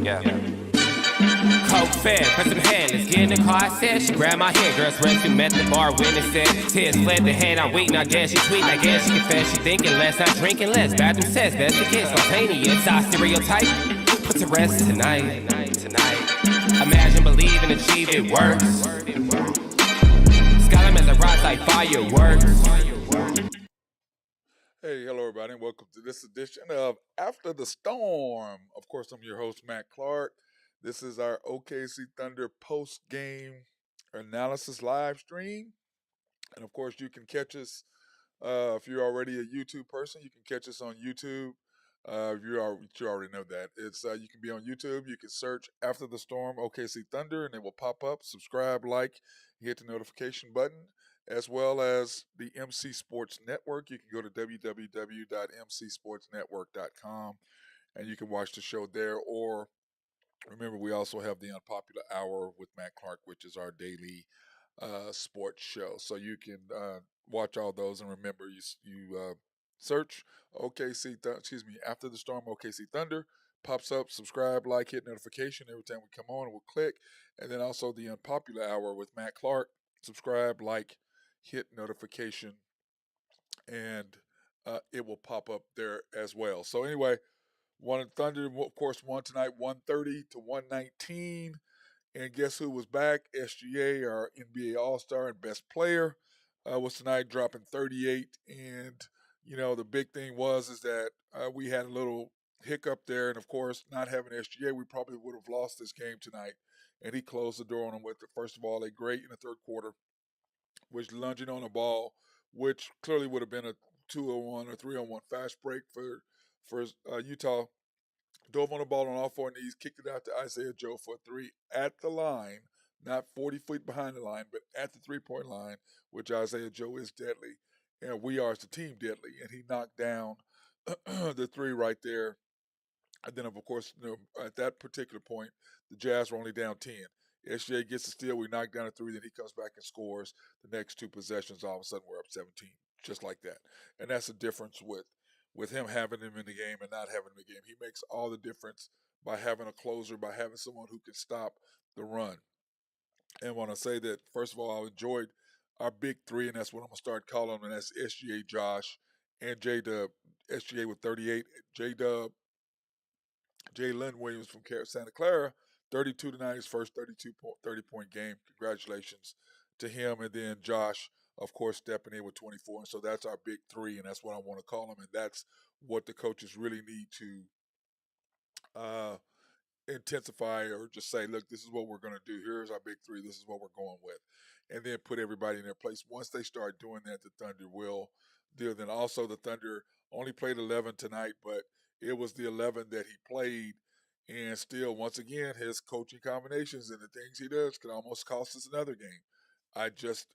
Yeah. Coke fed, press some hand, let's get in the car, I said. She grabbed my hand, girls rescue, met the bar, witness said. Tears fled the hand, I'm waiting, I guess she tweeting, I guess she confessed. She thinking less, not drinking less. Bathroom says, best to get spontaneous. I stereotype, put to rest tonight. Imagine, believe, and achieve, it works. Skyline as I rise like fireworks. Hey, hello everybody, and welcome to this edition of After the Storm. Of course, I'm your host, Matt Clark. This is our OKC Thunder post-game analysis live stream. And of course, you can catch us, if you're already a YouTube person, you can catch us on YouTube. You already know that. You can be on YouTube. You can search After the Storm OKC Thunder, and it will pop up. Subscribe, like, hit the notification button, as well as the MC Sports Network. You can go to www.mcsportsnetwork.com, and you can watch the show there. Or remember, we also have the Unpopular Hour with Matt Clark, which is our daily sports show. So you can watch all those, and remember, you search After the Storm OKC Thunder, pops up, subscribe, like, hit notification every time we come on, and we'll click. And then also the Unpopular Hour with Matt Clark, subscribe, like, hit notification, and it will pop up there as well. So anyway, Thunder, of course, won tonight 130 to 119. And guess who was back? SGA, our NBA All-Star and best player, was tonight dropping 38. And, the big thing is that we had a little hiccup there. And, of course, not having SGA, we probably would have lost this game tonight. And he closed the door on him with, first of all, a great in the third quarter, which lunging on the ball, which clearly would have been a 2-on-1 or 3-on-1 fast break for Utah. Dove on the ball on all four knees, kicked it out to Isaiah Joe for a three at the line, not 40 feet behind the line, but at the three-point line, which Isaiah Joe is deadly. And we are as the team deadly. And he knocked down the three right there. And then, of course, at that particular point, the Jazz were only down 10. SGA gets the steal, we knock down a three, then he comes back and scores the next two possessions. All of a sudden, we're up 17, just like that. And that's the difference with him having him in the game and not having him in the game. He makes all the difference by having a closer, by having someone who can stop the run. And when I say that, first of all, I enjoyed our big three, and that's what I'm going to start calling them, and that's SGA, Josh, and J-Dub. SGA with 38, J-Dub, Jalen Williams from Santa Clara, 32 tonight, his first 30-point game. Congratulations to him. And then Josh, of course, stepping in with 24. And so that's our big three, and that's what I want to call them. And that's what the coaches really need to intensify, or just say, look, this is what we're going to do. Here's our big three. This is what we're going with. And then put everybody in their place. Once they start doing that, the Thunder will deal. Then also the Thunder only played 11 tonight, but it was the 11 that he played. And still, once again, his coaching combinations and the things he does could almost cost us another game. I just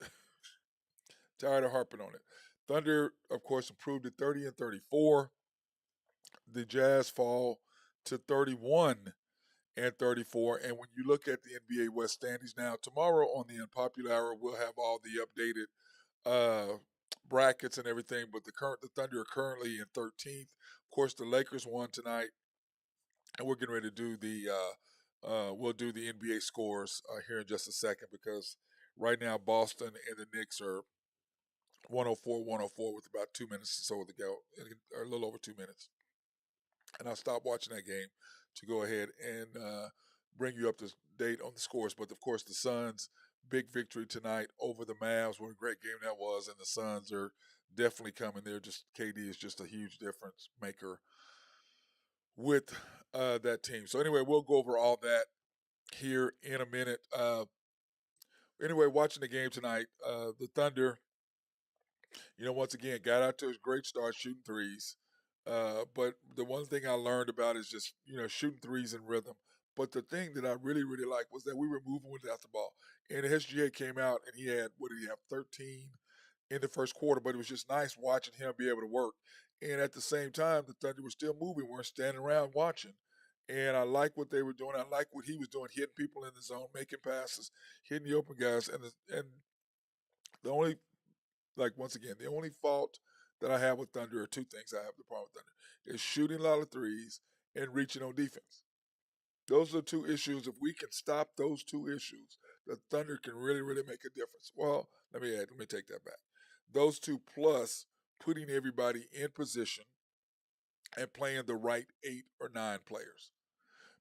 tired of harping on it. Thunder, of course, improved to 30 and 34. The Jazz fall to 31 and 34. And when you look at the NBA West standings now, tomorrow on the Unpopular Hour, we'll have all the updated brackets and everything. But the Thunder are currently in 13th. Of course, the Lakers won tonight. And we're getting ready to do we'll do the NBA scores here in just a second, because right now Boston and the Knicks are 104 with about 2 minutes or so to go, or a little over 2 minutes. And I'll stop watching that game to go ahead and bring you up to date on the scores. But, of course, the Suns, big victory tonight over the Mavs. What a great game that was. And the Suns are definitely coming there. KD is just a huge difference maker with that team. So anyway, we'll go over all that here in a minute. Anyway, watching the game tonight, the Thunder, once again, got out to a great start shooting threes. But the one thing I learned about is just, shooting threes in rhythm. But the thing that I really, really liked was that we were moving without the ball. And SGA came out and he had, 13 in the first quarter, but it was just nice watching him be able to work. And at the same time, the Thunder were still moving. We weren't standing around watching. And I like what they were doing. I like what he was doing, hitting people in the zone, making passes, hitting the open guys. And the only, once again, the only fault that I have with Thunder are two things I have the problem with Thunder. Is shooting a lot of threes and reaching on defense. Those are the two issues. If we can stop those two issues, the Thunder can really, really make a difference. Well, let me take that back. Those two plus putting everybody in position and playing the right 8 or 9 players.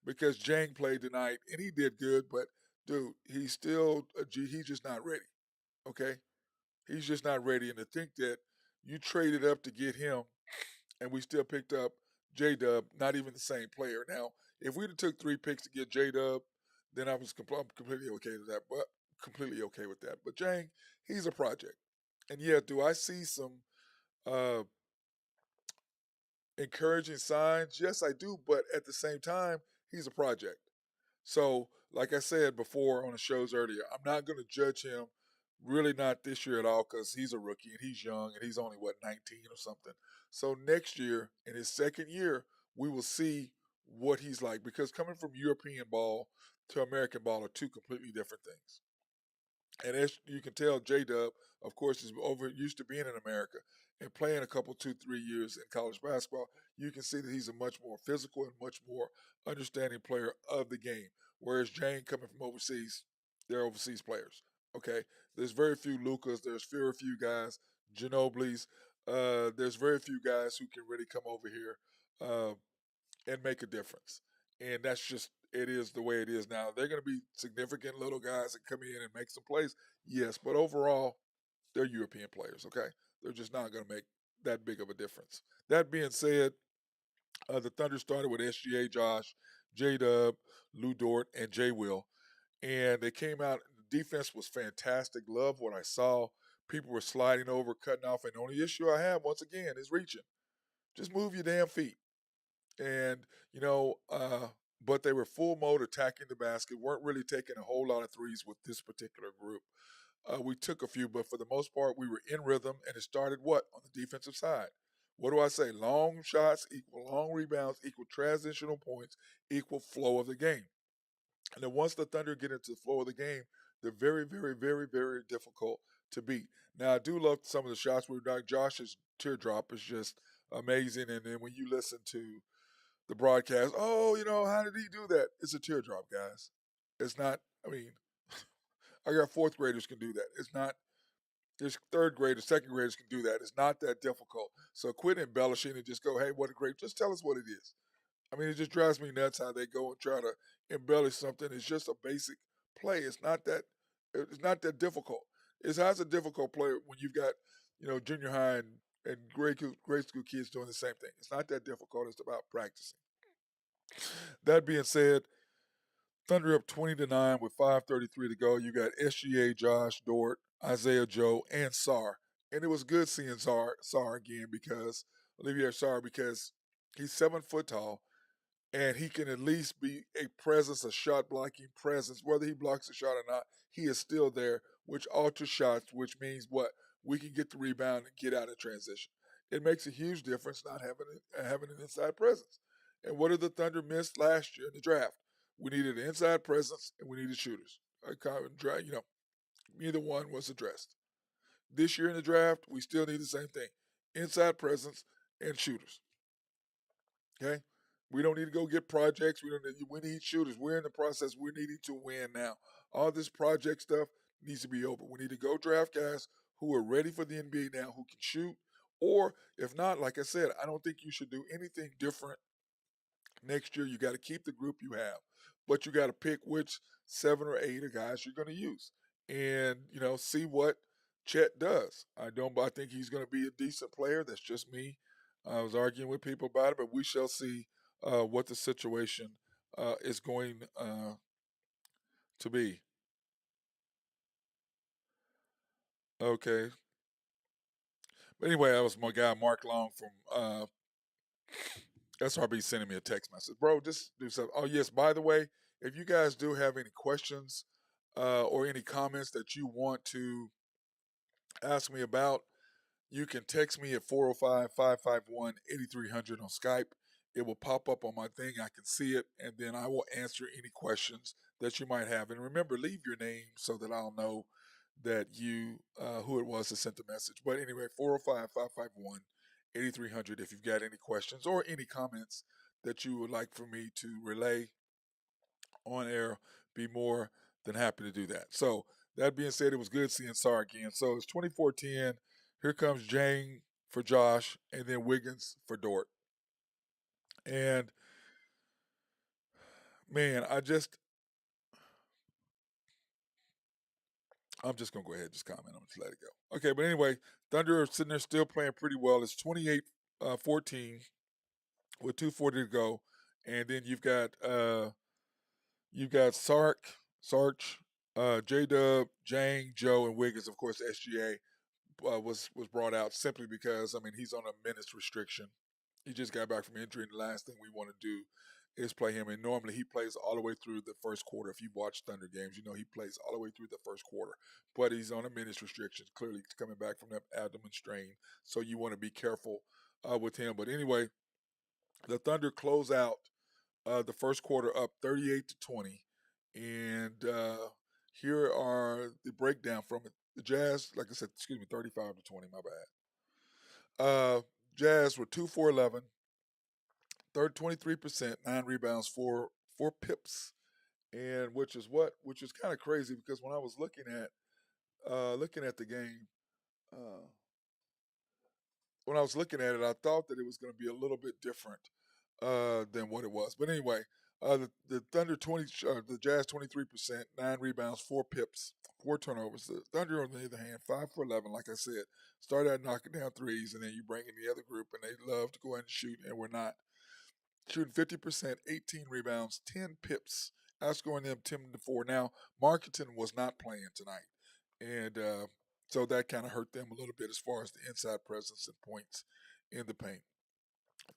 Because Jang played tonight and he did good, but dude, he's still he's just not ready. Okay, he's just not ready. And to think that you traded up to get him, and we still picked up J Dub, not even the same player. Now, if we'd have took 3 picks to get J Dub, then I'm completely okay with that. But completely okay with that. But Jang, he's a project, and yeah, do I see some uh, encouraging signs? Yes, I do. But at the same time, he's a project. So, like I said before on the shows earlier, I'm not going to judge him really not this year at all because he's a rookie and he's young and he's only, 19 or something. So, next year, in his second year, we will see what he's like because coming from European ball to American ball are two completely different things. And as you can tell, J Dub, of course, is over used to being in America and playing a couple, 2, 3 years in college basketball. You can see that he's a much more physical and much more understanding player of the game. Whereas Jane coming from overseas, they're overseas players. Okay, there's very few Lucas. There's very few guys, Ginobili's. There's very few guys who can really come over here uh, and make a difference. And that's just it is the way it is now. They're going to be significant little guys that come in and make some plays, yes, but overall, they're European players. Okay, they're just not going to make that big of a difference. That being said, the Thunder started with SGA, Josh, J Dub, Lou Dort, and J Will, and they came out. The defense was fantastic. Love what I saw. People were sliding over, cutting off, and the only issue I have once again is reaching. Just move your damn feet and you know, but they were full mode attacking the basket. weren't really taking a whole lot of threes with this particular group. We took a few, but for the most part, we were in rhythm, and it started what on the defensive side. What do I say? Long shots equal long rebounds equal transitional points equal flow of the game. And then once the Thunder get into the flow of the game, they're very, very, very, very difficult to beat. Now I do love some of the shots where Josh's teardrop is just amazing, and then when you listen to the broadcast, oh, how did he do that? It's a teardrop, guys. It's not, I mean, I got fourth graders can do that. It's not, there's third graders, second graders can do that. It's not that difficult. So quit embellishing and just go, hey, what a great, just tell us what it is. I mean, it just drives me nuts how they go and try to embellish something. It's just a basic play. It's not that difficult. It's how's a difficult play when you've got, junior high and grade school kids doing the same thing. It's not that difficult. It's about practicing. That being said, Thunder up 20-9 with 5:33 to go. You got SGA, Josh, Dort, Isaiah Joe, and Sar. And it was good seeing Sar again because Olivier Sar because he's 7 foot tall and he can at least be a presence, a shot blocking presence. Whether he blocks a shot or not, he is still there, which alters shots, which means what? We can get the rebound and get out of transition. It makes a huge difference not having an inside presence. And what did the Thunder miss last year in the draft? We needed an inside presence and we needed shooters. Neither one was addressed. This year in the draft, we still need the same thing: inside presence and shooters. Okay, we don't need to go get projects. We need shooters. We're in the process. We're needing to win now. All this project stuff needs to be over. We need to go draft guys who are ready for the NBA now, who can shoot. Or if not, like I said, I don't think you should do anything different next year. You got to keep the group you have, but you got to pick which 7 or 8 of guys you're going to use, and see what Chet does. I think he's going to be a decent player. That's just me. I was arguing with people about it, but we shall see what the situation is going to be. Okay. But anyway, that was my guy Mark Long from SRB sending me a text message. Bro, just do something. Oh, yes, by the way, if you guys do have any questions or any comments that you want to ask me about, you can text me at 405-551-8300 on Skype. It will pop up on my thing. I can see it, and then I will answer any questions that you might have. And remember, leave your name so that I'll know that you who it was that sent the message. But anyway, 405-551-8300 if you've got any questions or any comments that you would like for me to relay. on air, be more than happy to do that. So that being said, it was good seeing Sar again. So it's 24-10. Here comes Jane for Josh, and then Wiggins for Dort. And man, I'm just gonna go ahead and just comment. I'm just let it go. Okay, but anyway, Thunder are sitting there still playing pretty well. It's 28-14 with 2:40 to go, and then you've got Sarch, J Dub, Jang, Joe, and Wiggins. Of course, SGA was brought out simply because he's on a minutes restriction. He just got back from injury, and the last thing we want to do is play him. And normally he plays all the way through the first quarter. If you watch Thunder games, you know he plays all the way through the first quarter. But he's on a minutes restriction, clearly coming back from that abdomen strain. So you want to be careful with him. But anyway, the Thunder close out the first quarter up 38-20, and here are the breakdown from it. The Jazz, like I said, 35-20. My bad. Jazz were 2 for 11, 23%, 9 rebounds, four pips, and which is kind of crazy because when I was looking at the game, uh, when I was looking at it, I thought that it was going to be a little bit different than what it was. But anyway, the Thunder the Jazz 23%, 9 rebounds, four pips, four turnovers. The Thunder, on the other hand, 5 for 11. Like I said, started out knocking down threes, and then you bring in the other group, and they love to go ahead and shoot, and we're not shooting 50%, 18 rebounds, 10 pips, outscoring them 10-4. Now, Marketing was not playing tonight, and so that kind of hurt them a little bit as far as the inside presence and points in the paint.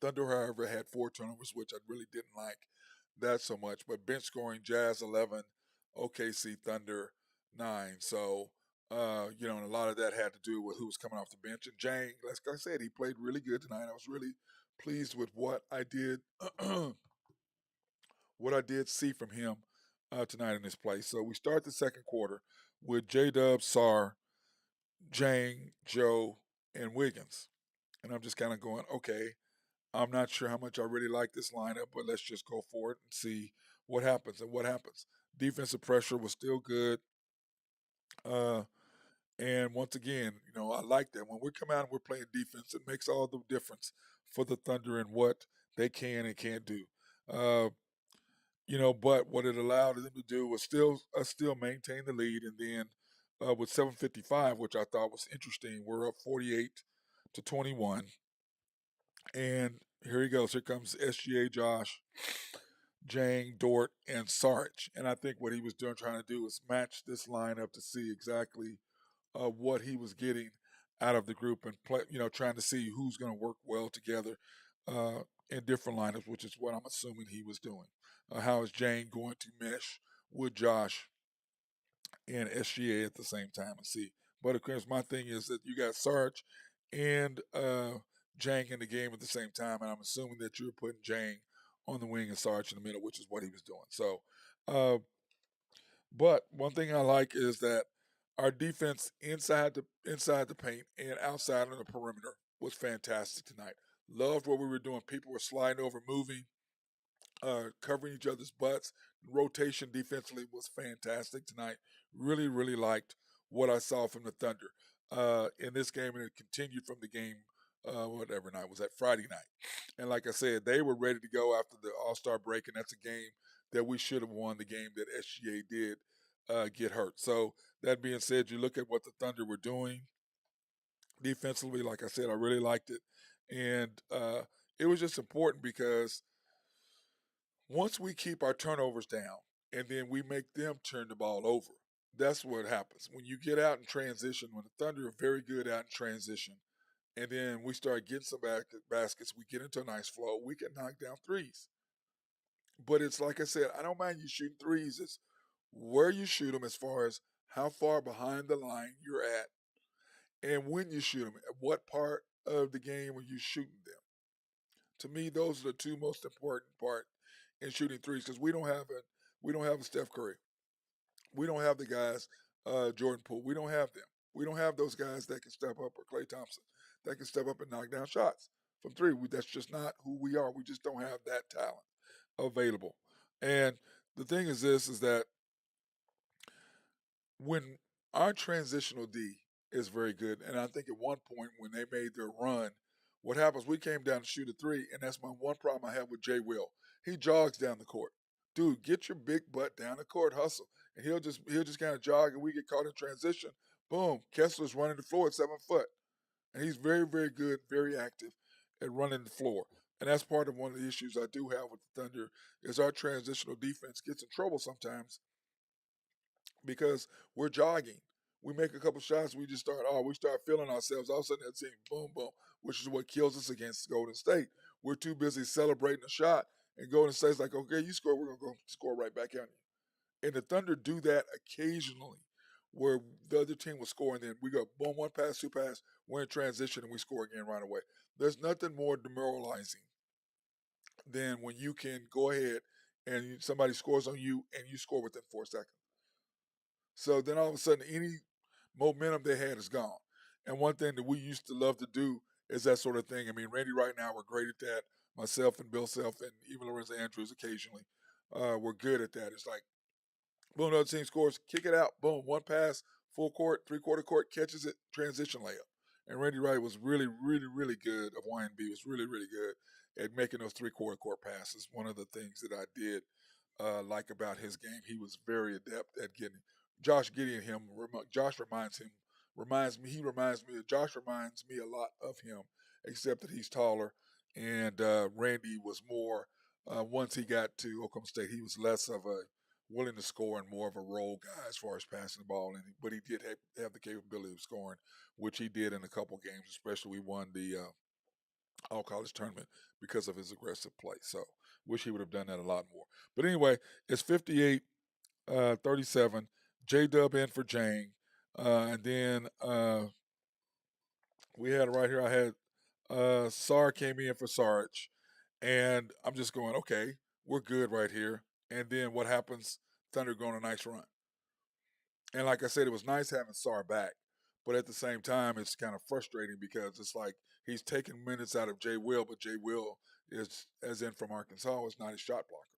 Thunder, however, had four turnovers, which I really didn't like that so much. But bench scoring, Jazz 11, OKC Thunder 9. So, and a lot of that had to do with who was coming off the bench. And Jang, like I said, he played really good tonight. I was really pleased with what I did, what I did see from him tonight in this play. So we start the second quarter with J Dub, Sar, Jang, Joe, and Wiggins. And I'm just kind of going, okay, I'm not sure how much I really like this lineup, but let's just go for it and see what happens. And what happens? Defensive pressure was still good. Uh, and once again, I like that. When we come out and we're playing defense, it makes all the difference for the Thunder and what they can and can't do. Uh, but what it allowed them to do was still maintain the lead. And then with 7:55, which I thought was interesting, we're up 48-21. And here he goes. Here comes SGA, Josh, Jang, Dort, and Sarge. And I think what he was doing, trying to do, was match this lineup to see exactly what he was getting out of the group and play. Trying to see who's going to work well together in different lineups, which is what I'm assuming he was doing. How is Jang going to mesh with Josh and SGA at the same time and see? But of course, my thing is that you got Sarge and Jang in the game at the same time, and I'm assuming that you're putting Jang on the wing and Sarge in the middle, which is what he was doing. So, uh, but one thing I like is that our defense inside the paint and outside on the perimeter was fantastic tonight. Loved what we were doing. People were sliding over, moving, covering each other's butts. Rotation defensively was fantastic tonight. Really, really liked what I saw from the Thunder in this game, and it continued from the game, whatever night was that, Friday night. And like I said, they were ready to go after the All Star break, and that's a game that we should have won. The game that SGA did get hurt. So that being said, you look at what the Thunder were doing defensively. Like I said, I really liked it, and it was just important because once we keep our turnovers down and then we make them turn the ball over, that's what happens. When you get out in transition, when the Thunder are very good out in transition, and then we start getting some baskets, we get into a nice flow, we can knock down threes. But it's like I said, I don't mind you shooting threes. It's where you shoot them as far as how far behind the line you're at and when you shoot them, at what part of the game are you shooting them. To me, those are the two most important part in shooting threes because we don't have a Steph Curry. We don't have the guys, Jordan Poole. We don't have them. We don't have those guys that can step up, or Klay Thompson, that can step up and knock down shots from three. That's just not who we are. We just don't have that talent available. And the thing is this: is that when our transitional D is very good, and I think at one point when they made their run, what happens? We came down to shoot a three, and that's my one problem I have with Jay Will. He jogs down the court. Dude, get your big butt down the court, hustle, and he'll just kind of jog, and we get caught in transition. Boom, Kessler's running the floor at 7 foot, and he's very, very good, very active at running the floor. And that's part of one of the issues I do have with the Thunder is our transitional defense gets in trouble sometimes because we're jogging. We make a couple shots, we start feeling ourselves. All of a sudden, that team, boom, boom, which is what kills us against Golden State. We're too busy celebrating a shot, and Golden State's like, okay, you score, we're gonna go score right back at you. And the Thunder do that occasionally, where the other team will score, and then we go boom, one pass, two pass, we're in transition, and we score again right away. There's nothing more demoralizing than when you can go ahead and somebody scores on you, and you score within 4 seconds. So then all of a sudden, any momentum they had is gone. And one thing that we used to love to do is that sort of thing. I mean, Randy right now, we're great at that. Myself and Bill Self and even Lorenzo Andrews occasionally, we're good at that. It's like, boom, the other team scores, kick it out, boom, one pass, full court, three-quarter court, catches it, transition layup. And Randy Wright was really, really, really good of YNB, was really, really good at making those three-quarter court passes. One of the things that I did like about his game. He was very adept at getting Josh Gideon. Josh reminds me. Josh reminds me a lot of him, except that he's taller, and Randy was more. Once he got to Oklahoma State, he was less of a willing to score and more of a role guy as far as passing the ball. But he did have the capability of scoring, which he did in a couple games. Especially we won the all college tournament because of his aggressive play. So wish he would have done that a lot more. But anyway, it's 58-37. J Dub in for Jang. And then we had right here, I had Sar came in for Sarge. And I'm just going, okay, we're good right here. And then what happens? Thunder going a nice run. And like I said, it was nice having Sar back, but at the same time, it's kind of frustrating because it's like he's taking minutes out of Jay Will, but Jay Will is, as in from Arkansas, is not a shot blocker.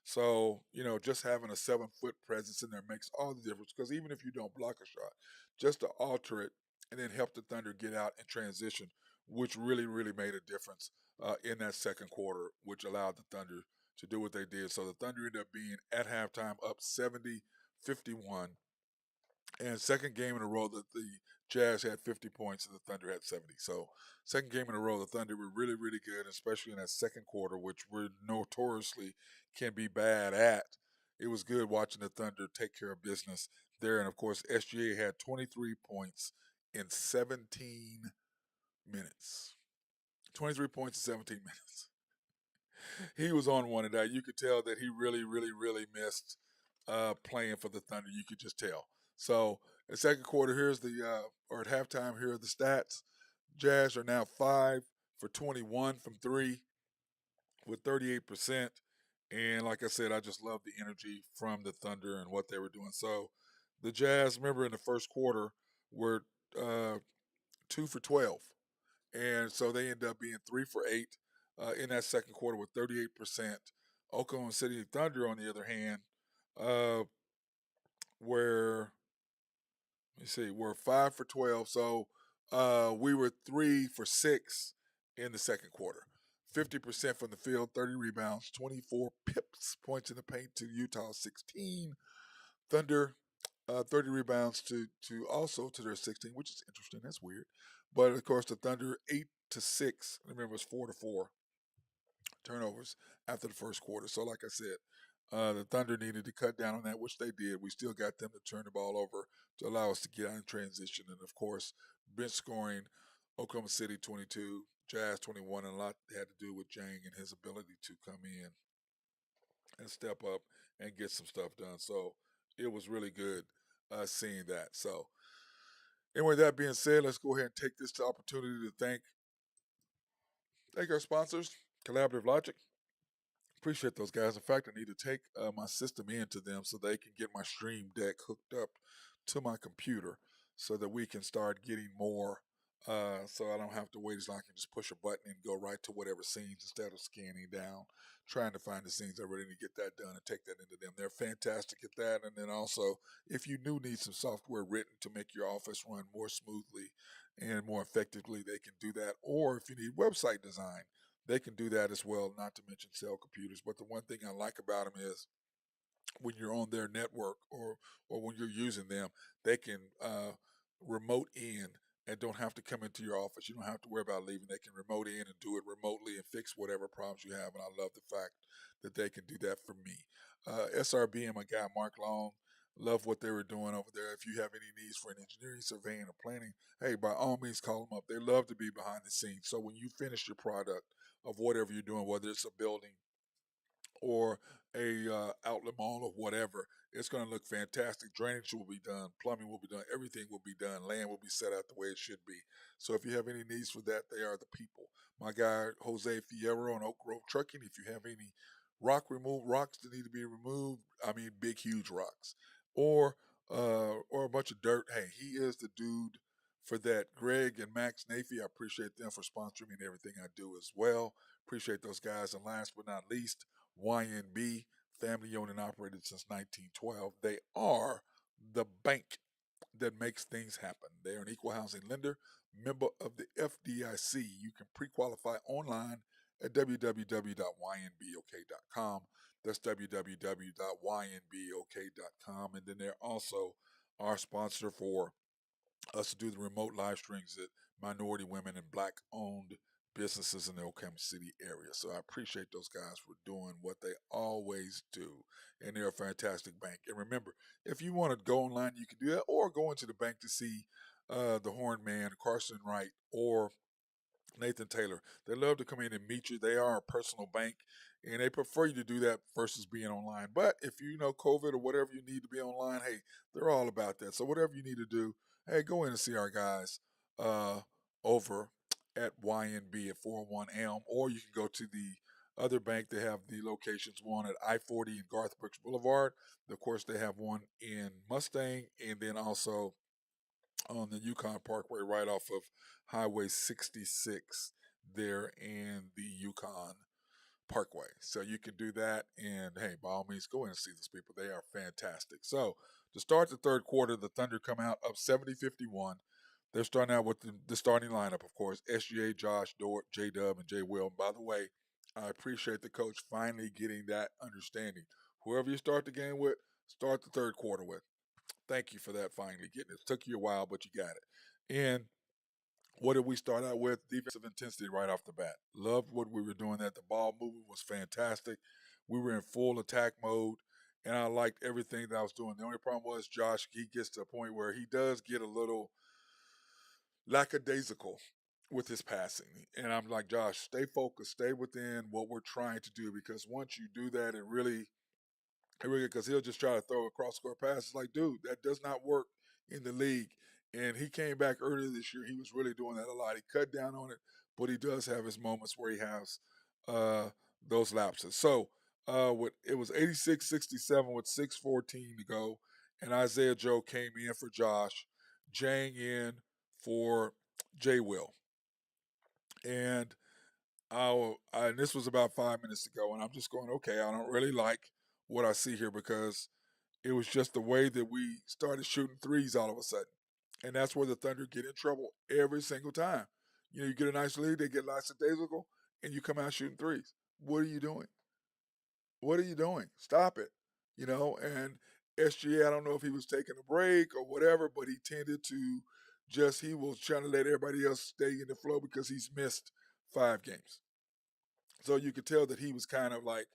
So just having a 7 foot presence in there makes all the difference. Because even if you don't block a shot, just to alter it and then help the Thunder get out and transition, which really, really made a difference in that second quarter, which allowed the Thunder to do what they did. So the Thunder ended up being at halftime up 70-51, and second game in a row that the Jazz had 50 points and the Thunder had 70. So second game in a row, the Thunder were really, really good, especially in that second quarter, which we're notoriously can be bad at. It was good watching the Thunder take care of business there. And of course, SGA had 23 points in 17 minutes. 23 points in 17 minutes. He was on one of that. You could tell that he really, really, really missed playing for the Thunder. You could just tell. So, in second quarter, or at halftime, here are the stats. Jazz are now 5 for 21 from three with 38%. And like I said, I just love the energy from the Thunder and what they were doing. So, the Jazz, remember in the first quarter, were 2 for 12. And so they end up being 3 for 8 in that second quarter with 38%. Oklahoma City Thunder, on the other hand, uh, were let me see, we're 5 for 12. So we were 3 for 6 in the second quarter. 50% from the field, 30 rebounds, 24 pips, points in the paint to Utah 16. Thunder 30 rebounds to their 16, which is interesting. That's weird. But of course, the Thunder 8-6. Remember, it's 4-4 turnovers after the first quarter. So, like I said, the Thunder needed to cut down on that, which they did. We still got them to turn the ball over to allow us to get out in transition. And of course, bench scoring, Oklahoma City 22, Jazz 21, and a lot had to do with Jang and his ability to come in and step up and get some stuff done. So it was really good seeing that. So anyway, that being said, let's go ahead and take this opportunity to thank our sponsors, Collaborative Logic. Appreciate those guys. In fact, I need to take my system into them so they can get my stream deck hooked up to my computer so that we can start getting more So I don't have to wait as long. I can just push a button and go right to whatever scenes instead of scanning down, trying to find the scenes I really need to get that done and take that into them. They're fantastic at that. And then also, if you do need some software written to make your office run more smoothly and more effectively, they can do that. Or if you need website design, they can do that as well, not to mention sell computers. But the one thing I like about them is when you're on their network or when you're using them, they can remote in and don't have to come into your office. You don't have to worry about leaving. They can remote in and do it remotely and fix whatever problems you have. And I love the fact that they can do that for me. SRB and my guy Mark Long, love what they were doing over there. If you have any needs for an engineering, surveying, or planning, hey, by all means, call them up. They love to be behind the scenes. So when you finish your product of whatever you're doing, whether it's a building or a outlet mall or whatever, it's going to look fantastic. Drainage will be done, plumbing will be done, everything will be done, land will be set out the way it should be. So if you have any needs for that, they are the people. My guy Jose Fierro on Oak Grove Trucking. If you have any rocks that need to be removed, I mean big huge rocks, or or a bunch of dirt. Hey, he is the dude for that. Greg and Max Nafy, I appreciate them for sponsoring me and everything I do as well. Appreciate those guys. And last but not least, YNB, family owned and operated since 1912. They are the bank that makes things happen. They're an equal housing lender, member of the FDIC. You can pre qualify online at www.ynbok.com. That's www.ynbok.com. And then they're also our sponsor for us to do the remote live streams at minority women and black owned businesses in the Oklahoma City area. So I appreciate those guys for doing what they always do. And they're a fantastic bank. And remember, if you want to go online, you can do that, or go into the bank to see the Horn Man, Carson Wright, or Nathan Taylor. They love to come in and meet you. They are a personal bank, and they prefer you to do that versus being online. But if you know COVID or whatever you need to be online, hey, they're all about that. So whatever you need to do, hey, go in and see our guys uh, over at YNB at 401 Elm, or you can go to the other bank. They have the locations, one at I-40 and Garth Brooks Boulevard. Of course, they have one in Mustang, and then also on the Yukon Parkway right off of Highway 66 there in the Yukon Parkway. So you can do that. And hey, by all means, go in and see these people. They are fantastic. So to start the third quarter, the Thunder come out up 70-51. They're starting out with the starting lineup, of course. SGA, Josh, Dort, J Dub, and Jay Will. And by the way, I appreciate the coach finally getting that understanding. Whoever you start the game with, start the third quarter with. Thank you for that finally getting it. It took you a while, but you got it. And what did we start out with? Defensive intensity right off the bat. Loved what we were doing. That the ball movement was fantastic. We were in full attack mode, and I liked everything that I was doing. The only problem was Josh. He gets to a point where he does get a little lackadaisical with his passing, and I'm like, Josh, stay focused, stay within what we're trying to do, because once you do that, it really because he'll just try to throw a cross court pass. It's like, dude, that does not work in the league. And he came back earlier this year. He was really doing that a lot. He cut down on it, but he does have his moments where he has uh, those lapses. So with it was 86-67 with 6:14 to go, and Isaiah Joe came in for Josh, Jang in for Jay Will, and and this was about 5 minutes ago, and I'm just going, okay, I don't really like what I see here, because it was just the way that we started shooting threes all of a sudden. And that's where the Thunder get in trouble every single time. You know, you get a nice lead, they get lackadaisical, and you come out shooting threes. What are you doing? What are you doing? Stop it. You know, and SGA, I don't know if he was taking a break or whatever, but he tended to he was trying to let everybody else stay in the flow because he's missed 5 games. So you could tell that he was kind of like,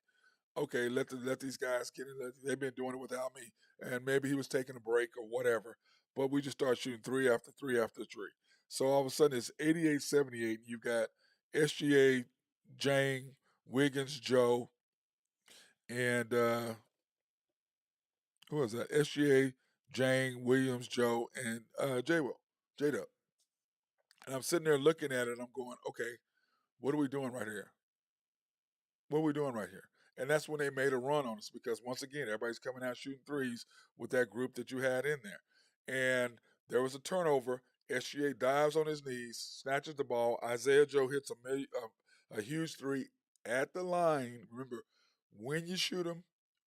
okay, let these guys get in. They've been doing it without me, and maybe he was taking a break or whatever. But we just started shooting three after three after three. So all of a sudden it's 88-78. And you've got SGA, Jang, Wiggins, Joe, and who was that? SGA, Jang, Williams, Joe, and J Will, J Dub. And I'm sitting there looking at it. And I'm going, okay, what are we doing right here? What are we doing right here? And that's when they made a run on us, because once again, everybody's coming out shooting threes with that group that you had in there. And there was a turnover, SGA dives on his knees, snatches the ball. Isaiah Joe hits a huge three at the line. Remember, when you shoot them,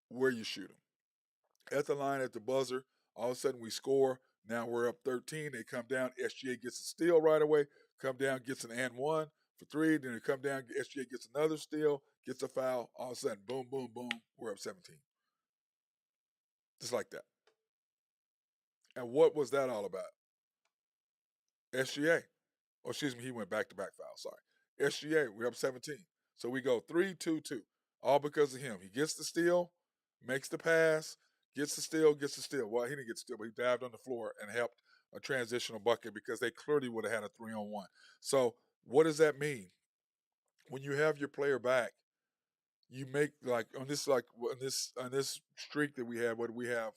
where you shoot them. At the line, at the buzzer, all of a sudden we score. Now we're up 13. They come down. SGA gets a steal right away. Come down, gets an and one for three. Then they come down. SGA gets another steal, gets a foul. All of a sudden, boom, boom, boom. We're up 17. Just like that. And what was that all about? SGA. Oh, excuse me, he went back to back foul. Sorry. SGA, we're up 17. So we go 3-2-2. All because of him. He gets the steal, makes the pass, gets the steal, gets the steal. Well, he didn't get the steal, but he dived on the floor and helped a transitional bucket because they clearly would have had a 3-on-1. So what does that mean? When you have your player back, you make on this streak that we have, what do we have?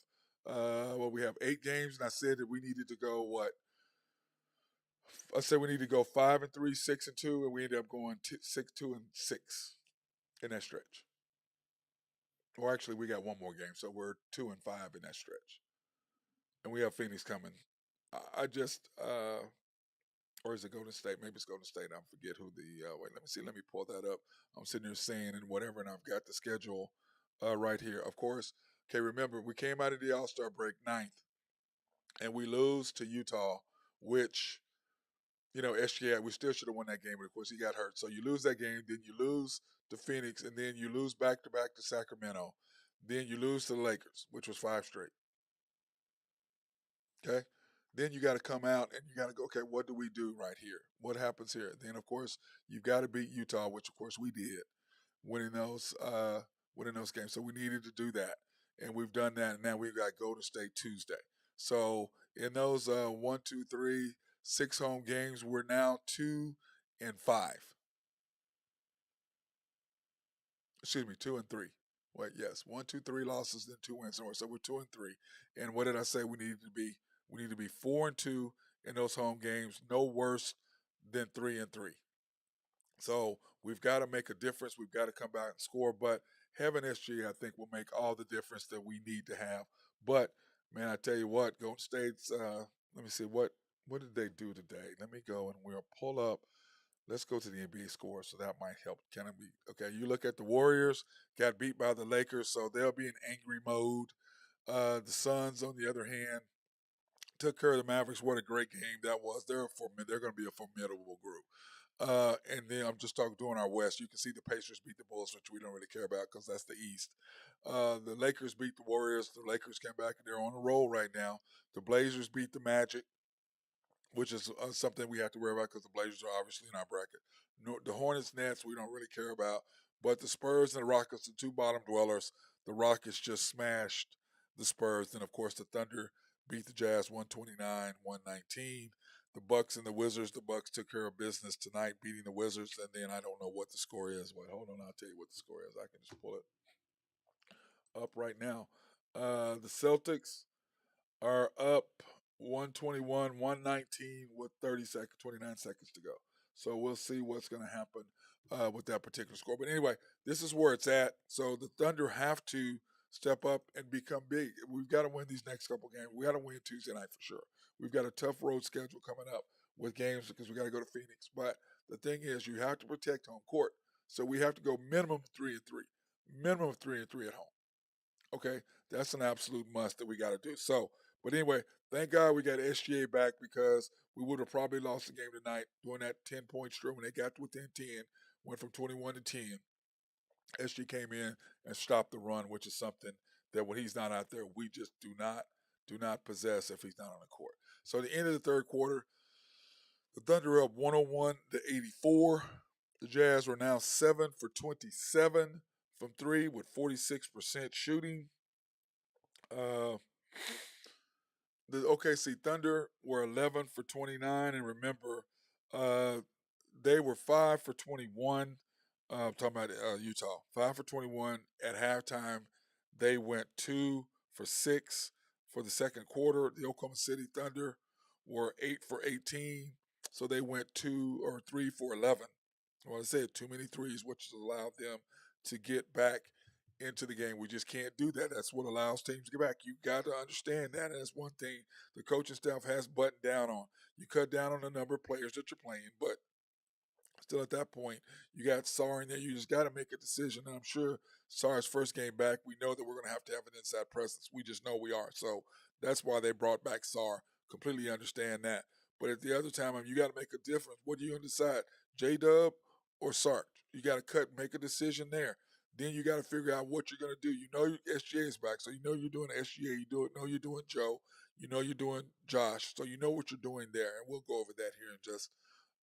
We have 8 games, and I said that we needed to go what? I said we need to go 5-3, 6-2, and we ended up going 6-2-6 in that stretch. Or actually, we got one more game, so we're 2-5 in that stretch, and we have Phoenix coming. I just, or is it Golden State? Maybe it's Golden State. I forget who the. Wait, let me see. Let me pull that up. I'm sitting there saying and whatever, and I've got the schedule right here. Of course, okay. Remember, we came out of the All-Star break 9th, and we lose to Utah, which SGA, we still should have won that game, but of course he got hurt. So you lose that game, then you lose to Phoenix, and then you lose back-to-back to Sacramento. Then you lose to the Lakers, which was 5 straight. Okay? Then you got to come out and you got to go, okay, what do we do right here? What happens here? Then, of course, you've got to beat Utah, which, of course, we did, winning those games. So we needed to do that, and we've done that, and now we've got Golden State Tuesday. So in those 1, 2, 3, 6 home games, we're now 2-5. Excuse me, 2-3. Wait, yes, 1, 2, 3 losses, then 2 wins. So we're 2-3. And what did I say we needed to be? We need to be 4-2 in those home games, no worse than 3-3. So we've got to make a difference. We've got to come back and score. But having SG, I think, will make all the difference that we need to have. But man, I tell you what, Golden State's. Let me see what did they do today. Let me go and we'll pull up. Let's go to the NBA score, so that might help. Can it be okay? You look at the Warriors, got beat by the Lakers, so they'll be in angry mode. The Suns, on the other hand, took care of the Mavericks. What a great game that was. They're going to be a formidable group. And then I'm just doing our West. You can see the Pacers beat the Bulls, which we don't really care about because that's the East. The Lakers beat the Warriors. The Lakers came back and they're on a roll right now. The Blazers beat the Magic, which is something we have to worry about because the Blazers are obviously in our bracket. No, the Hornets, Nets, we don't really care about. But the Spurs and the Rockets, the 2 bottom dwellers, the Rockets just smashed the Spurs. Then, of course, the Thunder beat the Jazz 129-119. The Bucks and the Wizards, the Bucks took care of business tonight, beating the Wizards. And then I don't know what the score is. Wait, hold on, I'll tell you what the score is. I can just pull it up right now. The Celtics are up 121, 119 with 29 seconds to go. So we'll see what's going to happen with that particular score. But anyway, this is where it's at. So the Thunder have to step up and become big. We've got to win these next couple games. We got to win Tuesday night for sure. We've got a tough road schedule coming up with games because we got to go to Phoenix. But the thing is, you have to protect home court. So we have to go minimum 3-3. Minimum of 3-3 at home. Okay, that's an absolute must that we got to do. So, but anyway, thank God we got SGA back because we would have probably lost the game tonight during that 10-point stretch when they got within 10, went from 21 to 10. SG came in and stopped the run, which is something that when he's not out there, we just do not possess if he's not on the court. So at the end of the third quarter, the Thunder are up 101-84. The Jazz were now 7 for 27 from 3 with 46% shooting. The OKC Thunder were 11 for 29, and remember, they were 5 for 21. Talking about Utah, 5 for 21 at halftime. They went 2 for 6 for the second quarter. The Oklahoma City Thunder were 8 for 18, so they went 2 or 3 for 11. Well, I said too many threes, which allowed them to get back into the game. We just can't do that. That's what allows teams to get back. You got to understand that. And that's one thing the coaching staff has buttoned down on. You cut down on the number of players that you're playing, but still at that point, you got Sarr in there. You just got to make a decision. And I'm sure Sarr's first game back, we know that we're going to have an inside presence. We just know we are. So that's why they brought back Sarr. Completely understand that. But at the other time, you got to make a difference. What do you decide, J Dub or Sark? You got to make a decision there. Then you got to figure out what you're going to do. You know SGA is back, so you know you're doing SGA. Know you're doing Joe. You know you're doing Josh. So you know what you're doing there, and we'll go over that here in just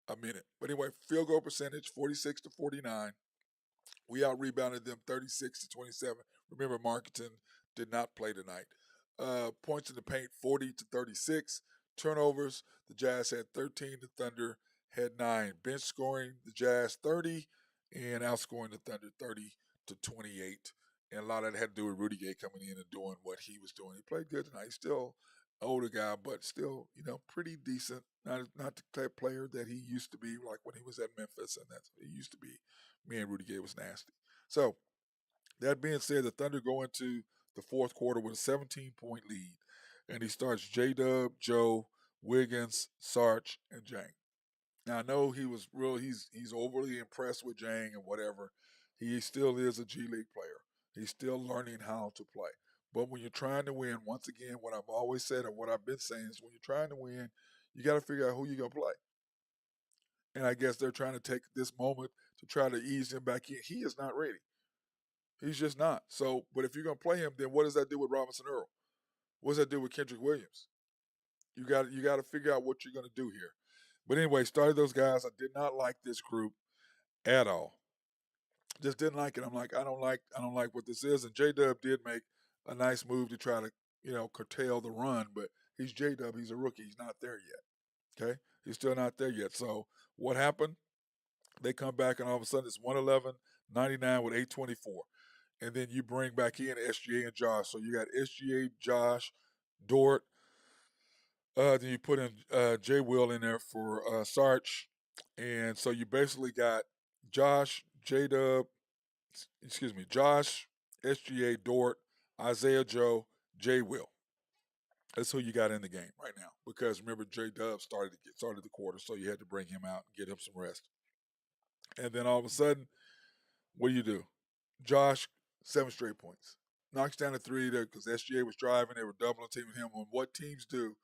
a minute. But anyway, field goal percentage 46-49. We out rebounded them 36-27. Remember, Marketing did not play tonight. Points in the paint 40-36. Turnovers, the Jazz had 13. The Thunder had 9. Bench scoring, the Jazz 30, and outscoring the Thunder 30-28. And a lot of that had to do with Rudy Gay coming in and doing what he was doing. He played good tonight. He's still an older guy, but still, pretty decent. Not the type player that he used to be, like when he was at Memphis, and that's what he used to be. Me and Rudy Gay was nasty. So that being said, the Thunder go into the fourth quarter with a 17-point lead, and he starts J Dub, Joe, Wiggins, Sarge, and Jang. Now I know he was real. He's overly impressed with Jang and whatever. He still is a G League player. He's still learning how to play. But when you're trying to win, once again, what I've always said and what I've been saying is when you're trying to win, you got to figure out who you're going to play. And I guess they're trying to take this moment to try to ease him back in. He is not ready. He's just not. So, but if you're going to play him, then what does that do with Robinson Earl? What does that do with Kendrick Williams? You got to figure out what you're going to do here. But anyway, started those guys. I did not like this group at all. Just didn't like it. I'm like, I don't like what this is. And J Dub did make a nice move to try to, curtail the run, but he's J Dub. He's a rookie. He's not there yet. Okay? He's still not there yet. So what happened? They come back and all of a sudden it's 111-99 with 8:24. And then you bring back in SGA and Josh. So you got SGA, Josh, Dort. Then you put in Jay Will in there for Sarch. And so you basically got Josh, J Dub, Josh, SGA, Dort, Isaiah Joe, Jay Will. That's who you got in the game right now. Because remember, J Dub started the quarter, so you had to bring him out and get him some rest. And then all of a sudden, what do? Josh, 7 straight points. Knocks down a 3 there because SGA was driving. They were doubling teaming him. On what teams do,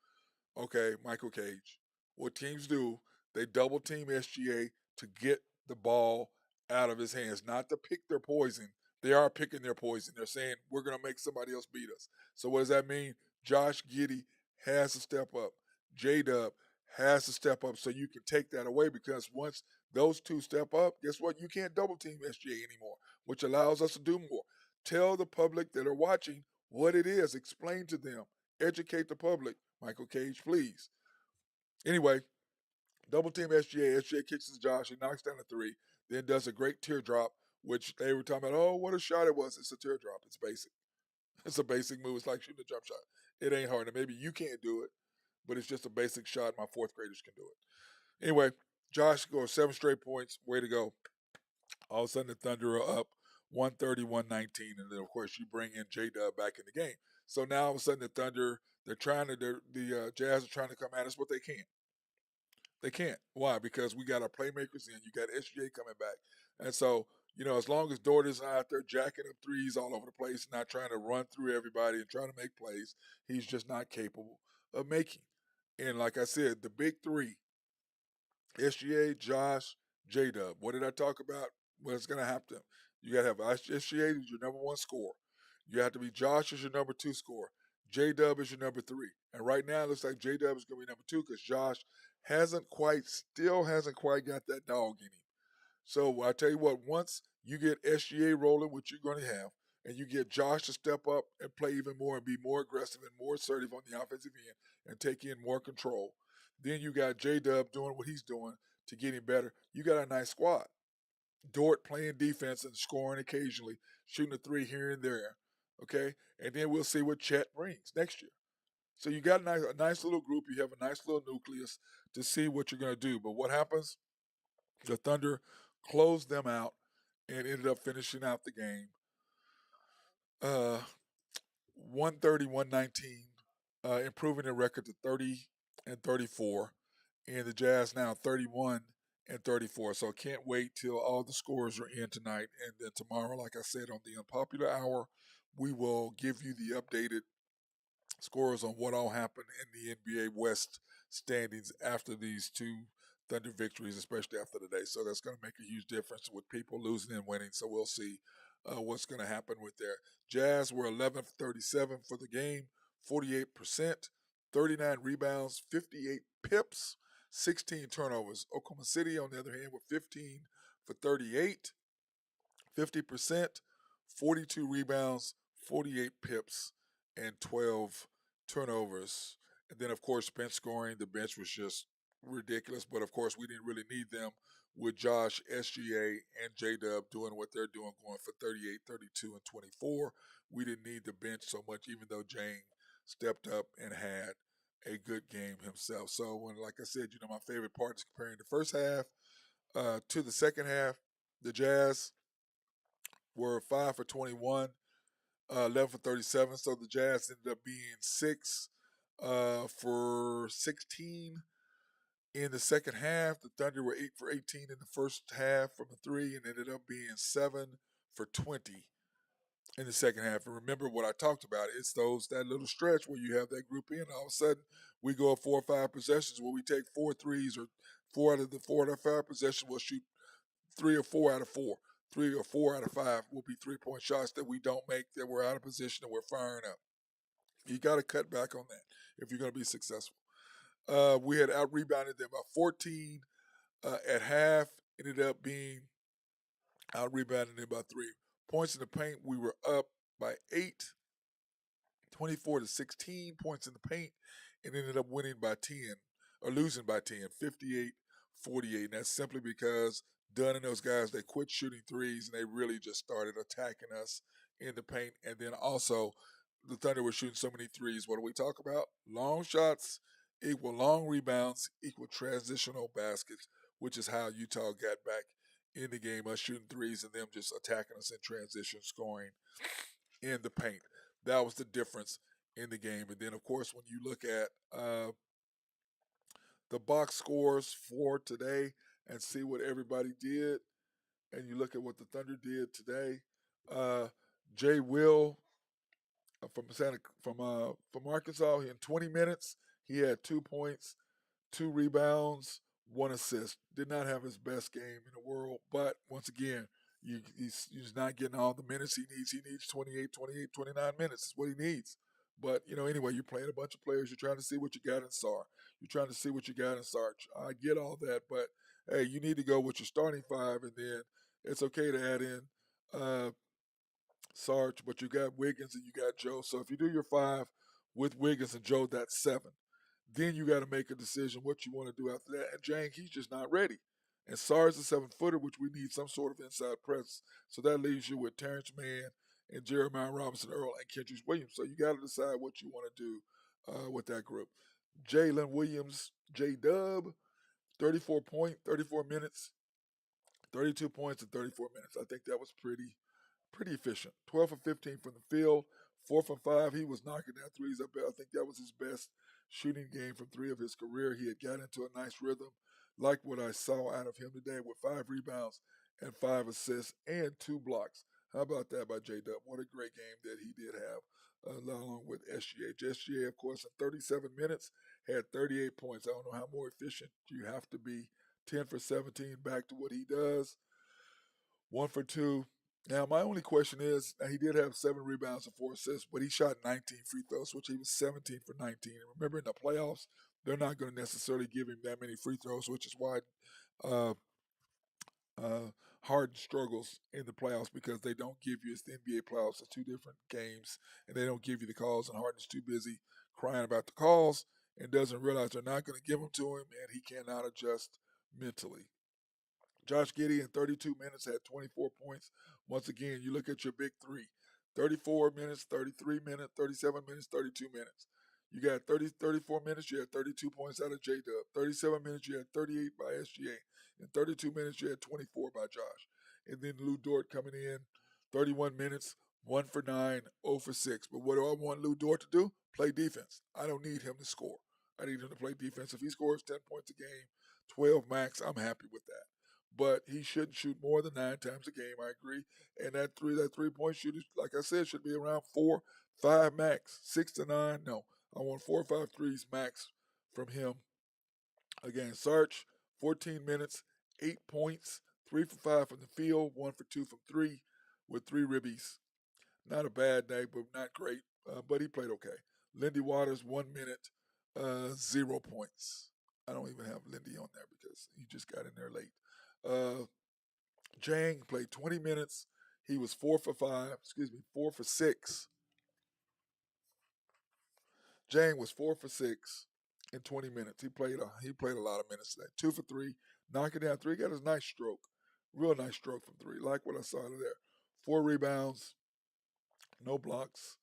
okay, Michael Cage, what teams do, they double team SGA to get the ball out of his hands, not to pick their poison. They are picking their poison. They're saying, we're going to make somebody else beat us. So what does that mean? Josh Giddey has to step up. J-Dub has to step up so you can take that away because once those two step up, guess what? You can't double team SGA anymore, which allows us to do more. Tell the public that are watching what it is. Explain to them. Educate the public. Michael Cage, please. Anyway, double team SGA. SGA kicks his Josh. He knocks down a 3. Then does a great teardrop, which they were talking about, oh, what a shot it was. It's a teardrop. It's basic. It's a basic move. It's like shooting a jump shot. It ain't hard. And maybe you can't do it, but it's just a basic shot. My fourth graders can do it. Anyway, Josh scores 7 straight points. Way to go. All of a sudden, the Thunder are up 130-119. And then, of course, you bring in J-Dub back in the game. So now, all of a sudden, the Thunder, the Jazz are trying to come at us, but they can't. They can't. Why? Because we got our playmakers in. You got SGA coming back. And so, as long as Dort is out there jacking up threes all over the place, not trying to run through everybody and trying to make plays, he's just not capable of making. And like I said, the big three, SGA, Josh, J-Dub. What did I talk about? What's going to happen? You got to have SGA as your number 1 scorer. You have to be Josh as your number 2 scorer. J-Dub is your number 3. And right now it looks like J-Dub is going to be number 2 because Josh still hasn't quite got that dog in him. So I tell you what, once you get SGA rolling, which you're going to have, and you get Josh to step up and play even more and be more aggressive and more assertive on the offensive end and take in more control, then you got J-Dub doing what he's doing to get him better. You got a nice squad. Dort playing defense and scoring occasionally, shooting a 3 here and there, okay? And then we'll see what Chet brings next year. So you got a nice little group. You have a nice little nucleus to see what you're going to do. But what happens? The Thunder closed them out and ended up finishing out the game Uh, 130, 119, improving their record to 30-34, and the Jazz now 31-34. So can't wait till all the scores are in tonight, and then tomorrow, like I said, on the unpopular hour, we will give you the updated scores on what all happened in the NBA West standings after these two Thunder victories, especially after today. So that's going to make a huge difference with people losing and winning. So we'll see what's going to happen with their Jazz. Were 11 for 37 for the game, 48%, 39 rebounds, 58 pips, 16 turnovers. Oklahoma City, on the other hand, were 15 for 38, 50%, 42 rebounds, 48 pips, and 12 turnovers. And then, of course, bench scoring. The bench was just ridiculous, but of course, we didn't really need them with Josh, SGA, and J Dub doing what they're doing, going for 38, 32, and 24. We didn't need the bench so much, even though Jane stepped up and had a good game himself. So, when, like I said, my favorite part is comparing the first half to the second half. The Jazz were 5 for 21, 11 for 37. So the Jazz ended up being 6 for 16 in the second half. The Thunder were 8 for 18 in the first half from the three, and ended up being 7 for 20 in the second half. And remember what I talked about. It's that little stretch where you have that group in. All of a sudden, we go up 4 or 5 possessions where we take 4 threes, or 4 out of 5 possessions, we'll shoot 3 or 4 out of 4. 3 or 4 out of 5 will be 3-point shots that we don't make, that we're out of position and we're firing up. You got to cut back on that if you're going to be successful. We had out rebounded them by 14 at half. Ended up being out rebounded them by 3 points in the paint. We were up by 8, 24 to 16 points in the paint, and ended up winning by 10, or losing by 10, 58-48. And that's simply because Dunn and those guys, they quit shooting threes and they really just started attacking us in the paint. And then also, the Thunder were shooting so many threes. What do we talk about? Long shots equal long rebounds equal transitional baskets, which is how Utah got back in the game, us shooting threes and them just attacking us in transition, scoring in the paint. That was the difference in the game. And then, of course, when you look at the box scores for today and see what everybody did, and you look at what the Thunder did today, Jay Will from Arkansas, in 20 minutes, he had 2 points, 2 rebounds, 1 assist. Did not have his best game in the world, but once again, he's not getting all the minutes he needs. He needs 28, 29 minutes is what he needs. But, anyway, you're playing a bunch of players. You're trying to see what you got in Sar. You're trying to see what you got in Sarge. I get all that, but, hey, you need to go with your starting 5, and then it's okay to add in Sarge, but you got Wiggins and you got Joe. So if you do your 5 with Wiggins and Joe, that's 7. Then you got to make a decision what you want to do after that. And Jang, he's just not ready. And Sarge is a 7-footer, which we need some sort of inside presence. So that leaves you with Terrence Mann and Jeremiah Robinson Earl and Kendrick Williams. So you got to decide what you want to do with that group. Jalen Williams, J-Dub, 34 minutes, 32 points in 34 minutes. I think that was pretty efficient. 12 for 15 from the field, 4 for 5. He was knocking down threes. I think that was his best shooting game from 3 of his career. He had got into a nice rhythm, like what I saw out of him today, with 5 rebounds and 5 assists and 2 blocks. How about that by J-Dub? What a great game that he did have, along with SGA. SGA, of course, in 37 minutes, had 38 points. I don't know how more efficient you have to be. 10 for 17, back to what he does. 1 for 2. Now, my only question is, he did have 7 rebounds and 4 assists, but he shot 19 free throws, which he was 17 for 19. And remember, in the playoffs, they're not going to necessarily give him that many free throws, which is why uh, Harden struggles in the playoffs, because they don't give you, it's the NBA playoffs, it's 2 different games, and they don't give you the calls, and Harden's too busy crying about the calls and doesn't realize they're not going to give them to him, and he cannot adjust mentally. Josh Giddey in 32 minutes had 24 points. Once again, you look at your big 3. 34 minutes, 33 minutes, 37 minutes, 32 minutes. You got 34 minutes, you had 32 points out of J-Dub. 37 minutes, you had 38 by SGA. In 32 minutes, you had 24 by Josh. And then Lou Dort coming in, 31 minutes, 1 for 9, 0 for 6. But what do I want Lou Dort to do? Play defense. I don't need him to score. I need him to play defense. If he scores 10 points a game, 12 max, I'm happy with that. But he shouldn't shoot more than 9 times a game. I agree. And that 3 point shooter, like I said, should be around 4, 5 max, 6 to 9. No, I want 4 or 5 threes max from him. Again, Sarge, 14 minutes, 8 points, 3 for 5 from the field, 1 for 2 from three, with 3 ribbies. Not a bad day, but not great. But he played okay. Lindy Waters, 1 minute, 0 points. I don't even have Lindy on there because he just got in there late. Jang played 20 minutes. He was 4 for 6. Jang was 4 for 6 in 20 minutes. He played a lot of minutes today. 2 for 3, knocking down three. Got his nice stroke, real nice stroke from three. Like what I saw there. 4 rebounds, no blocks,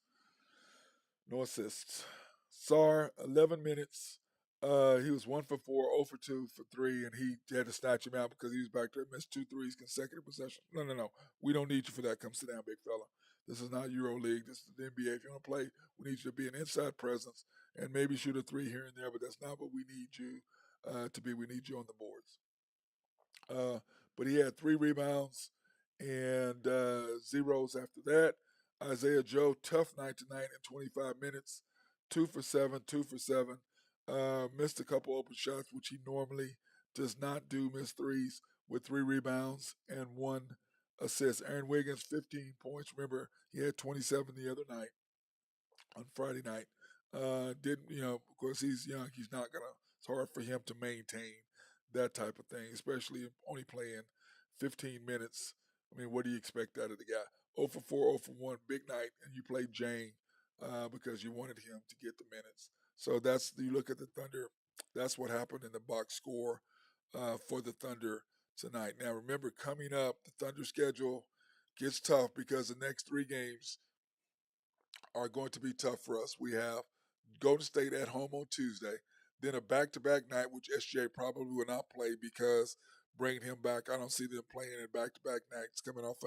no assists. Sar, 11 minutes. He was 1 for 4, 0 for 2 for three, and he had to snatch him out because he was back there, missed 2 threes consecutive possessions. No. We don't need you for that. Come sit down, big fella. This is not Euro League. This is the NBA. If you want to play, we need you to be an inside presence and maybe shoot a three here and there, but that's not what we need you to be. We need you on the boards. Uh, but he had 3 rebounds and zeros after that. Isaiah Joe, tough night tonight in 25 minutes. 2 for 7, 2 for 7. Missed a couple open shots, which he normally does not do. Missed threes with 3 rebounds and 1 assist. Aaron Wiggins, 15 points. Remember, he had 27 the other night on Friday night. Didn't, of course, he's young. He's not going to, it's hard for him to maintain that type of thing, especially only playing 15 minutes. I mean, what do you expect out of the guy? 0 for 4, 0 for 1, big night, and you played Jane because you wanted him to get the minutes. So you look at the Thunder, that's what happened in the box score for the Thunder tonight. Now, remember, coming up, the Thunder schedule gets tough because the next 3 games are going to be tough for us. We have Golden State at home on Tuesday, then a back-to-back night, which SGA probably will not play because bringing him back, I don't see them playing in back-to-back nights coming off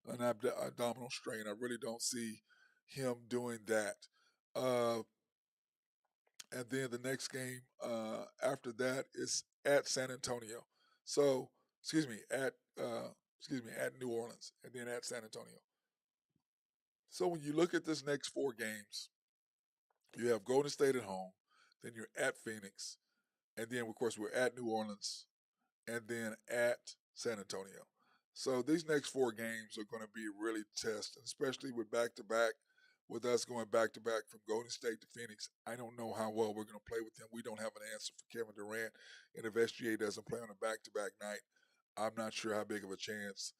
an abdominal strain. I really don't see him doing that. And then the next game after that is at San Antonio. So, at New Orleans, and then at San Antonio. So when you look at this next 4 games, you have Golden State at home, then you're at Phoenix, and then of course we're at New Orleans, and then at San Antonio. So these next 4 games are going to be really tested, especially with back to back. With us going back to back from Golden State to Phoenix, I don't know how well we're going to play with them. We don't have an answer for Kevin Durant, and if SGA doesn't play on a back to back night, I'm not sure how big of a chance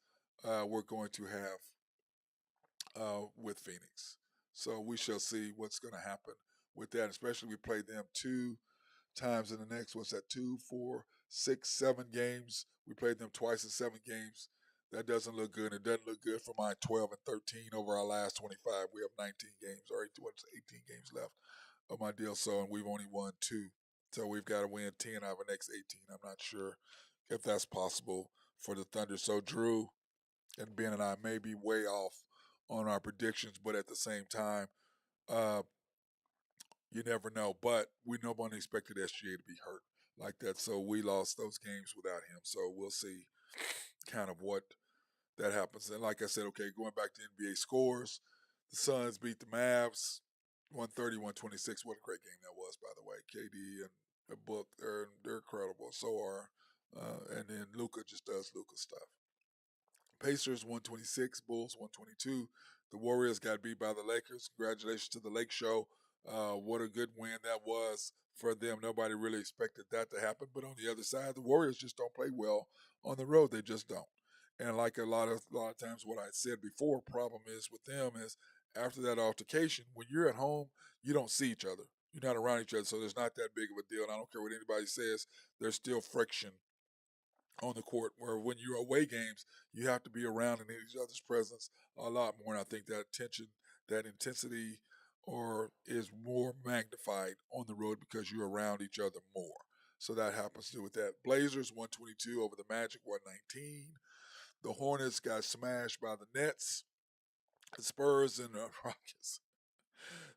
we're going to have with Phoenix. So we shall see what's going to happen with that. Especially we played them 2 times in the next. What's that? 2, 4, 6, 7 games. We played them twice in 7 games. That doesn't look good. It doesn't look good for my 12 and 13 over our last 25. We have 19 games or 18 games left of my deal. So, and we've only won 2. So we've got to win 10 out of the next 18. I'm not sure if that's possible for the Thunder. So Drew and Ben and I may be way off on our predictions, but at the same time, uh, you never know. But nobody expected SGA to be hurt like that, so we lost those games without him. So we'll see kind of what that happens. And like I said, okay, going back to NBA scores, the Suns beat the Mavs 130-126. What a great game that was, by the way. KD and the Book, they're incredible. So are, and then Luka just does Luka stuff. Pacers 126, Bulls 122. The Warriors got beat by the Lakers. Congratulations to the Lake Show. What a good win that was for them. Nobody really expected that to happen. But on the other side, the Warriors just don't play well on the road. They just don't. And like a lot of times what I said before, problem is with them is after that altercation, when you're at home, you don't see each other. You're not around each other, so there's not that big of a deal. And I don't care what anybody says, there's still friction on the court, where when you're away games, you have to be around in each other's presence a lot more. And I think that tension, that intensity, is more magnified on the road because you're around each other more. So that happens to do with that. Blazers 122 over the Magic 119. The Hornets got smashed by the Nets The Spurs and the Rockets.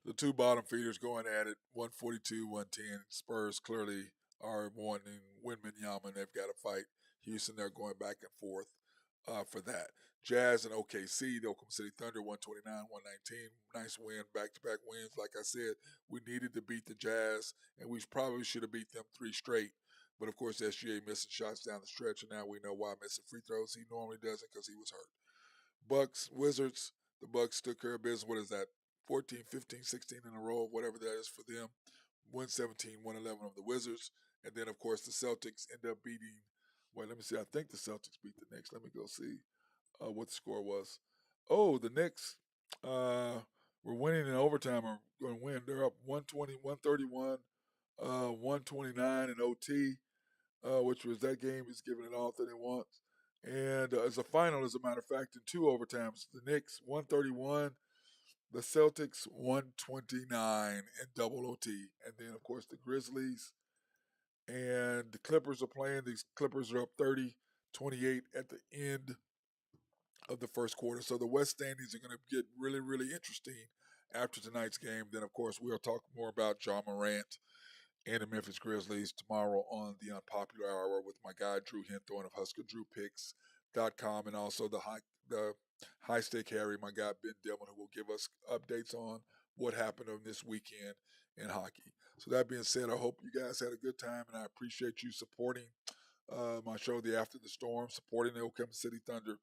The two bottom feeders going at it, 142, 110. Spurs clearly are wanting Wembanyama, and they've got to fight Houston. They're going back and forth for that. Jazz and OKC, the Oklahoma City Thunder, 129, 119. Nice win, back-to-back wins. Like I said, we needed to beat the Jazz, and we probably should have beat them 3 straight. But, of course, SGA missing shots down the stretch, and now we know why missing free throws. He normally doesn't because he was hurt. Bucks, Wizards. The Bucks took care of business. What is that? 14, 15, 16 in a row, whatever that is for them. 117, 111 of the Wizards. And then, of course, the Celtics end up beating. Wait, let me see. I think the Celtics beat the Knicks. Let me go see what the score was. Oh, the Knicks were winning in overtime. Are going to win. They're up 120, 131, 129 in OT, which was that game is giving it all that it wants. And as a final, as a matter of fact, in 2 overtimes, the Knicks 131, the Celtics 129 in double OT. And then, of course, the Grizzlies and the Clippers are playing. These Clippers are up 30-28 at the end of the first quarter. So the West standings are going to get really, really interesting after tonight's game. Then, of course, we'll talk more about John Morant and the Memphis Grizzlies tomorrow on the Unpopular Hour with my guy Drew Hinthorn of HuskerDrewPicks.com, and also the High Stake Harry, my guy Ben Dillman, who will give us updates on what happened on this weekend in hockey. So that being said, I hope you guys had a good time, and I appreciate you supporting my show, The After the Storm, supporting the Oklahoma City Thunder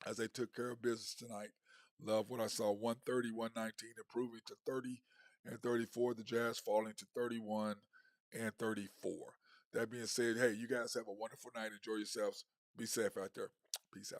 as they took care of business tonight. Love what I saw. 130, 119, improving to 30 and 34. The Jazz falling to 31 and 34. That being said, hey, you guys have a wonderful night. Enjoy yourselves. Be safe out there. Peace out.